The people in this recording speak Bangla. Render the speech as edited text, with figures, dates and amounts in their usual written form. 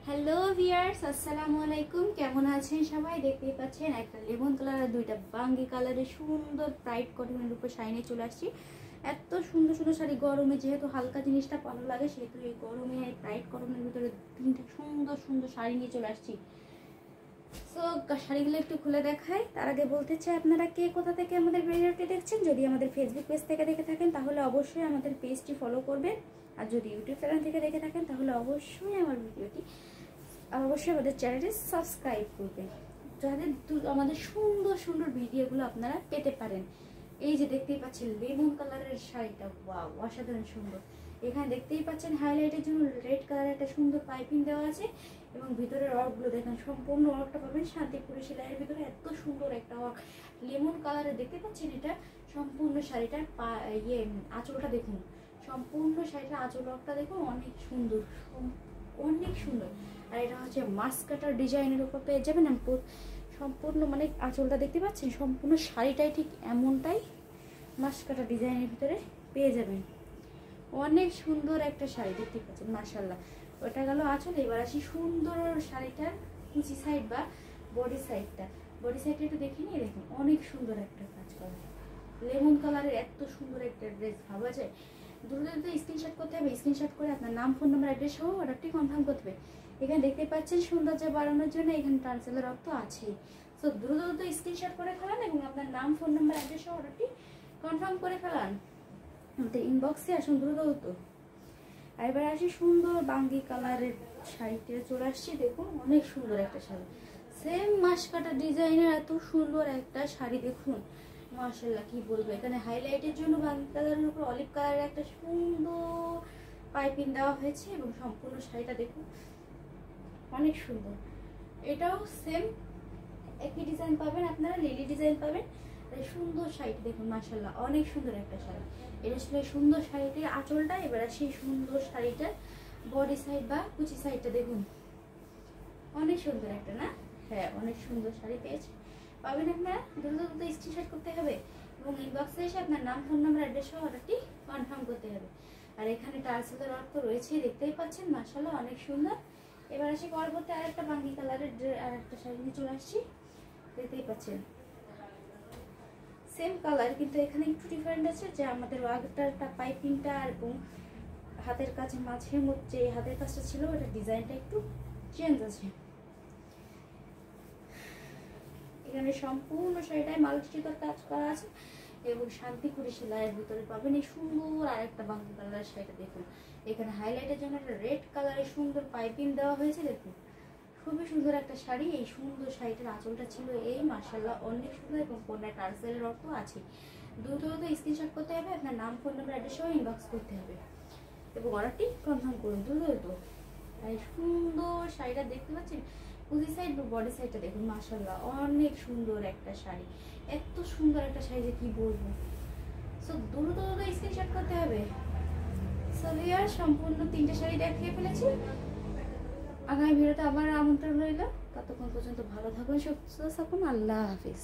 হ্যালো ভিউয়ার্স, আসসালামু আলাইকুম। কেমন আছেন সবাই? দেখতেই পাচ্ছেন একটা লেমন কালার আর দুইটা বাঙ্গি কালারের সুন্দর ব্রাইট কটনের উপর শাইনে চলে আসছি। এত সুন্দর সুন্দর শাড়ি গরমে যেহেতু হালকা জিনিসটা ভালো লাগে, সেহেতু এই গরমে ব্রাইট কটনের ভিতরে তিনটা সুন্দর সুন্দর শাড়ি নিয়ে চলে আসছি। সো শাড়িগুলো একটু খুলে দেখাই। তার আগে বলতে চাই, আপনারা কে কোথা থেকে আমাদের ভিডিওটি দেখছেন। যদি আমাদের ফেসবুক পেজ থেকে দেখে থাকেন তাহলে অবশ্যই আমাদের পেজটি ফলো করবেন, আর যদি ইউটিউব চ্যানেল থেকে দেখে থাকেন তাহলে অবশ্যই আমাদের চ্যানেলটি সাবস্ক্রাইব করবেন, যাতে আমাদের সুন্দর সুন্দর ভিডিওগুলো আপনারা পেতে পারেন। এই যে দেখতেই পাচ্ছেন লেমন কালারের শাড়িটা, ওয়াও অসাধারণ সুন্দর। এখানে দেখতেই পাচ্ছেন হাইলাইটের জন্য রেড কালারের একটা সুন্দর পাইপিং দেওয়া আছে, এবং ভিতরের ওয়ার্কগুলো দেখেন, সম্পূর্ণ ওয়ার্কটা পাবেন শান্তিপুরি সেলাইয়ের ভিতরে। এত সুন্দর একটা ওয়ার্ক লেমন কালারে দেখতে পাচ্ছেন। এটা সম্পূর্ণ শাড়িটার আঁচলটা দেখুন, সম্পূর্ণ শাড়িটার আঁচল ওয়ার্কটা দেখুন, অনেক সুন্দর, অনেক সুন্দর। আর এটা হচ্ছে মাস্ক কাটার ডিজাইনের উপর পেয়ে যাবেন। সম্পূর্ণ মানে আঁচলটা দেখতে পাচ্ছেন, সম্পূর্ণ শাড়িটাই ঠিক এমনটাই মাস্ক কাটার ডিজাইনের ভিতরে পেয়ে যাবেন। অনেক সুন্দর একটা শাড়ি দেখতে পাচ্ছেন, মাশাআল্লাহ। ওটা গেল আঁচল। এবার আসি সুন্দর শাড়িটার কুচি সাইড বা বডি সাইডটা একটু দেখে নিয়ে দেখুন, অনেক সুন্দর একটা কাজ করা লেমন কালারের। এত সুন্দর একটা ড্রেস ভাবা যায়। দ্রুত স্ক্রিনশট করতে হবে। স্ক্রিনশট করে আপনার নাম, ফোন নাম্বার, অ্যাড্রেস সহ অর্ডারটি কনফার্ম করতে হবে। এখানে দেখতে পাচ্ছেন সৌন্দর্য বাড়ানোর জন্য এখানে টার্সেলের রক্ত আছেই। সো দ্রুত স্ক্রিনশট করে ফেলান এবং আপনার নাম, ফোন নাম্বার, অ্যাড্রেস সহ অর্ডারটি কনফার্ম করে ফেলান। আমাদের ইনবক্সে আসুন দ্রুত। আর এবার আসি সুন্দর বাঙ্গি কালারের শাড়িতে চলে আসছি। দেখুন অনেক সুন্দর একটা শাড়ি, সেম মাসকাটা ডিজাইনের এত সুন্দর একটা শাড়ি দেখুন, মাশাআল্লাহ কি বলবো। এখানে হাইলাইটের জন্য বাঙ্গি কালারের উপর অলিভ কালারের একটা সুন্দর পাইপিং দেওয়া হয়েছে, এবং সম্পূর্ণ শাড়িটা দেখুন অনেক সুন্দর। এটাও সেম একই ডিজাইন পাবেন আপনারা, লিলি ডিজাইন পাবেন। সুন্দর শাড়িটা দেখুন, মাশাআল্লাহ অনেক সুন্দর একটা শাড়ি। এটা ছিল সুন্দর শাড়িটির আঁচলটা। এবার সেই সুন্দর শাড়িটার বডি সাইড বা কুচি সাইডটা দেখুন, অনেক সুন্দর একটা, না? হ্যাঁ, অনেক সুন্দর শাড়ি পাবেন আপনারা। দ্রুত স্ক্রিনশট করতে হবে এবং ইনবক্সে এসে আপনার নাম, ফোন নাম্বার, অ্যাড্রেস সহ অর্ডারটি কনফার্ম করতে হবে। আর এখানে টার্সেলের ওয়ার্ক তো রয়েছে, দেখতেই পাচ্ছেন, মাশাআল্লাহ অনেক সুন্দর। এবার আসি পরবর্তী আরেকটা বাঙ্গি কালারের আরেকটা শাড়ি নিয়ে চলে আসছি। দেখতেই পাচ্ছেন সেম কালার, কিন্তু এখানে একটু ডিফারেন্ট আছে, যে আমাদের ওয়ার্কটা পাইপিংটা এবং হাতের কাছে মাঝে মধ্যে হাতের কাজটা ছিল, ওটা ডিজাইনটা একটু চেঞ্জ আছে। এখানে সম্পূর্ণ শাড়িটায় মাল্টিস্টিকার কাজ করা আছে এবং শান্তিপুরি সেলাইয়ের ভিতরে পাবেন এই সুন্দর আরেকটা বাঙ্গি কালারের শাড়িটা দেখুন। এখানে হাইলাইটের জন্য একটা রেড কালারের সুন্দর পাইপিং দেওয়া হয়েছে, দেখুন খুবই সুন্দর একটা শাড়ি। এই সুন্দর শাড়িটার আঁচলটা ছিল এই, মাশাআল্লাহ অনেক সুন্দর, এবং কোনায় টার্সেলের রক্ত আছে। দ্রুত স্ক্রিনশট করতে হবে, আপনার নাম, ফোন নাম্বার, অ্যাড্রেস সহ ইনবক্স করতে হবে এবং অর্ডারটি কনফার্ম করুন দ্রুত। এই সুন্দর শাড়িটা দেখতে পাচ্ছেন, কুচি সাইড বা বডি সাইডটা দেখুন, মাশাআল্লাহ অনেক সুন্দর একটা শাড়ি। এত সুন্দর একটা শাড়ি যে কি বলবো। সো দ্রুত স্ক্রিনশট করতে হবে। সো ভিউয়ার, সম্পূর্ণ তিনটে শাড়ি দেখিয়ে ফেলেছি। আগামী ভিডিওতে আবার আমন্ত্রণ রইল। ততক্ষণ পর্যন্ত ভালো থাকুন, সুস্থ থাকুন। আল্লাহ হাফিজ।